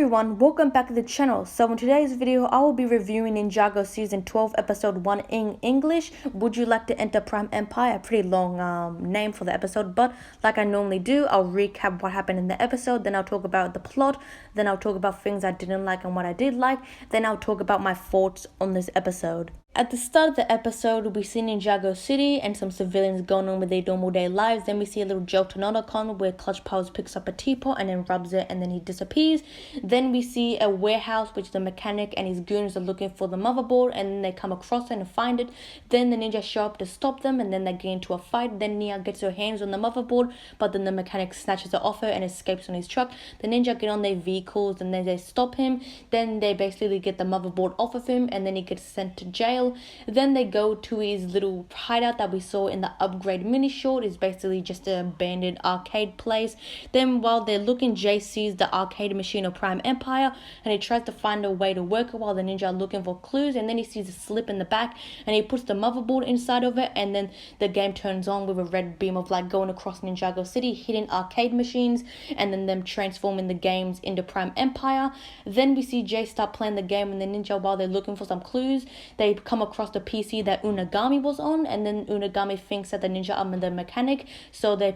everyone, welcome back to the channel. So in today's video, I will be reviewing Ninjago Season 12 Episode 1 in English. Would you like to enter Prime Empire? A pretty long name for the episode, but like I normally do, I'll recap what happened in the episode, then I'll talk about the plot, then I'll talk about things I didn't like and what I did like, then I'll talk about my thoughts on this episode. At the start of the episode, we see Ninjago City and some civilians going on with their normal day lives. Then we see a little joke to Nonocon where Clutch Powers picks up a teapot and then rubs it and then he disappears. Then we see a warehouse which the mechanic and his goons are looking for the motherboard and then they come across it and find it. Then the ninja show up to stop them and then they get into a fight. Then Nia gets her hands on the motherboard, but then the mechanic snatches it off her and escapes on his truck. The ninja get on their vehicles and then they stop him. Then they basically get the motherboard off of him and then he gets sent to jail. Then they go to his little hideout that we saw in the upgrade mini short. It's basically just an abandoned arcade place. Then while they're looking, Jay sees the arcade machine of Prime Empire and he tries to find a way to work it while the ninja are looking for clues, and then he sees a slip in the back and he puts the motherboard inside of it, and then the game turns on with a red beam of light going across Ninjago City, hitting arcade machines and then them transforming the games into Prime Empire. Then we see Jay start playing the game and the ninja, while they're looking for some clues, they come across the PC that Unagami was on, and then Unagami thinks that the ninja are the mechanic, so they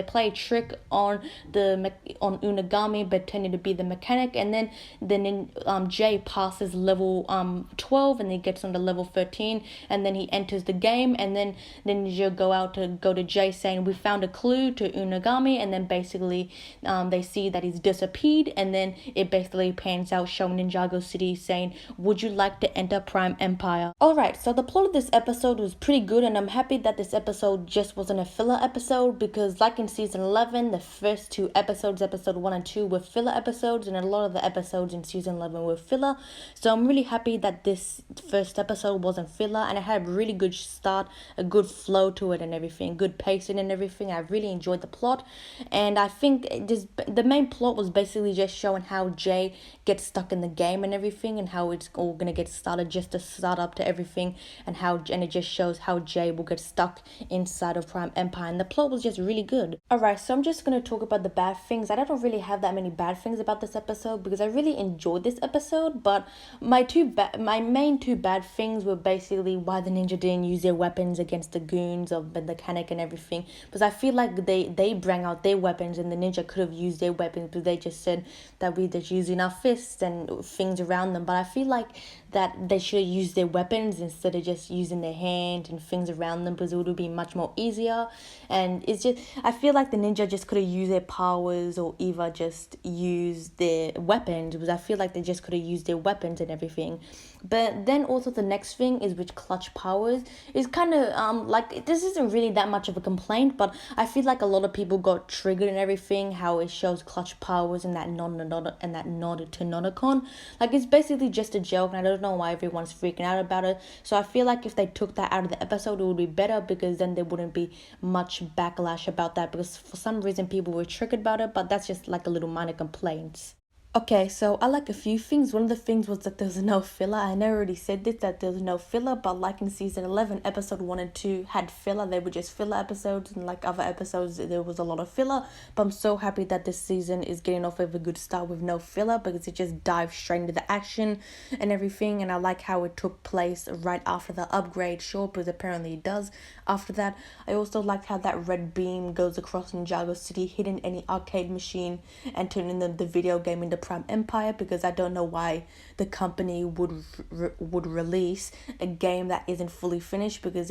play a trick on Unagami pretending to be the mechanic, and then Jay passes level 12 and he gets on to level 13, and then he enters the game, and then the ninja go to Jay saying we found a clue to Unagami, and then basically they see that he's disappeared, and then it basically pans out showing Ninjago City saying, would you like to enter Prime Empire? Alright, so the plot of this episode was pretty good, and I'm happy that this episode just wasn't a filler episode, because like in season 11, the first two episodes, episode 1 and 2, were filler episodes, and a lot of the episodes in season 11 were filler. So I'm really happy that this first episode wasn't filler, and it had a really good start, a good flow to it and everything, good pacing and everything. I really enjoyed the plot, and I think the main plot was basically just showing how Jay gets stuck in the game and everything, and how it's all gonna get started just to start up to everything, and it just shows how Jay will get stuck inside of Prime Empire, and the plot was just really good. Alright, so I'm just gonna talk about the bad things. I don't really have that many bad things about this episode because I really enjoyed this episode, but my main two bad things were basically why the ninja didn't use their weapons against the goons of the mechanic and everything, because I feel like they bring out their weapons and the ninja could have used their weapons, but they just said that we're just using our fists and things around them. But I feel like that they should have used their weapons instead of just using their hand and things around them, because it would have been much more easier. And it's just, I feel like the ninja just could have used their powers or either just used their weapons, because I feel like they just could have used their weapons and everything. But then also the next thing is with Clutch Powers is kind of like, this isn't really that much of a complaint, but I feel like a lot of people got triggered and everything, how it shows Clutch Powers and that nod to Nonocon. Like, it's basically just a joke, and I don't know why everyone's freaking out about it. So I feel like if they took that out of the episode, it would be better, because then there wouldn't be much backlash about that, because for some reason people were triggered about it, but that's just like a little minor complaints. Okay, so I like a few things. One of the things was that there's no filler. I never already said this, that there's no filler, but like in season 11, episode 1 and 2 had filler. They were just filler episodes, and like other episodes, there was a lot of filler. But I'm so happy that this season is getting off of a good start with no filler, because it just dives straight into the action and everything. And I like how it took place right after the upgrade short, because apparently it does after that. I also liked how that red beam goes across Ninjago City, hitting any arcade machine and turning the video game into Prime Empire, because I don't know why the company would release a game that isn't fully finished, because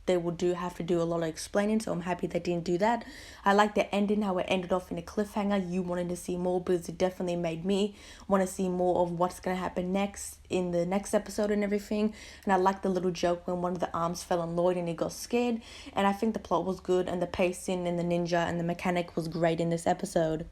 they would have to do a lot of explaining. So I'm happy they didn't do that. I like the ending, how it ended off in a cliffhanger. You wanted to see more, because it definitely made me want to see more of what's going to happen next in the next episode and everything. And I like the little joke when one of the arms fell on Lloyd and he got scared. And I think the plot was good, and the pacing and the ninja and the mechanic was great in this episode.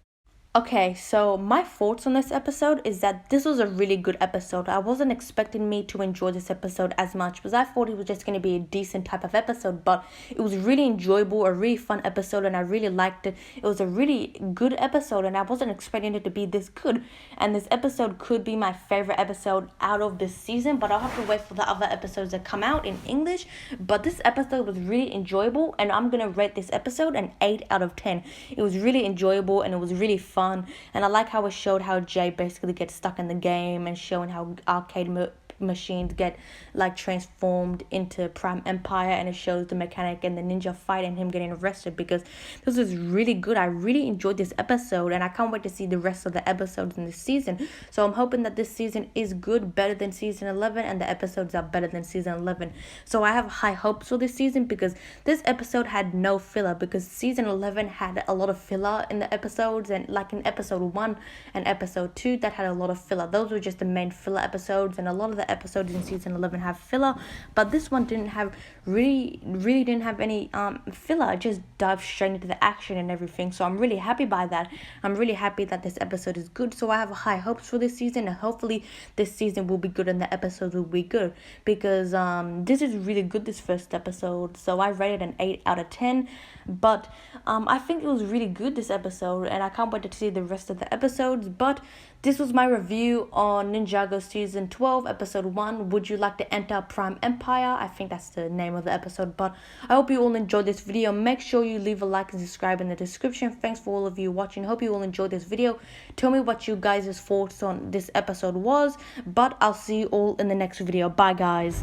Okay, so my thoughts on this episode is that this was a really good episode. I wasn't expecting me to enjoy this episode as much, because I thought it was just going to be a decent type of episode, but it was really enjoyable, a really fun episode, and I really liked it. It was a really good episode, and I wasn't expecting it to be this good. And this episode could be my favorite episode out of this season, but I'll have to wait for the other episodes that come out in English. But this episode was really enjoyable, and I'm going to rate this episode an 8 out of 10. It was really enjoyable, and it was really fun. fun. And I like how it showed how Jay basically gets stuck in the game, and showing how machines get like transformed into Prime Empire, and it shows the mechanic and the ninja fight and him getting arrested, because this is really good. I really enjoyed this episode, and I can't wait to see the rest of the episodes in this season. So I'm hoping that this season is good, better than season 11, and the episodes are better than season 11. So I have high hopes for this season, because this episode had no filler, because season 11 had a lot of filler in the episodes, and like in episode 1 and episode 2 that had a lot of filler. Those were just the main filler episodes, and a lot of the episodes in season 11 have filler, but this one didn't have really didn't have any filler. It just dived straight into the action and everything. So I'm really happy by that. I'm really happy that this episode is good. So I have high hopes for this season, and hopefully this season will be good and the episodes will be good, because this is really good, this first episode. So I rated an 8 out of 10, but I think it was really good, this episode, and I can't wait to see the rest of the episodes. But this was my review on Ninjago season 12 episode 1, Would You Like to Enter Prime Empire? I think that's the name of the episode. But I hope you all enjoyed this video. Make sure you leave a like and subscribe in the description. Thanks for all of you watching. Hope you all enjoyed this video. Tell me what you guys' thoughts on this episode was, but I'll see you all in the next video. Bye guys.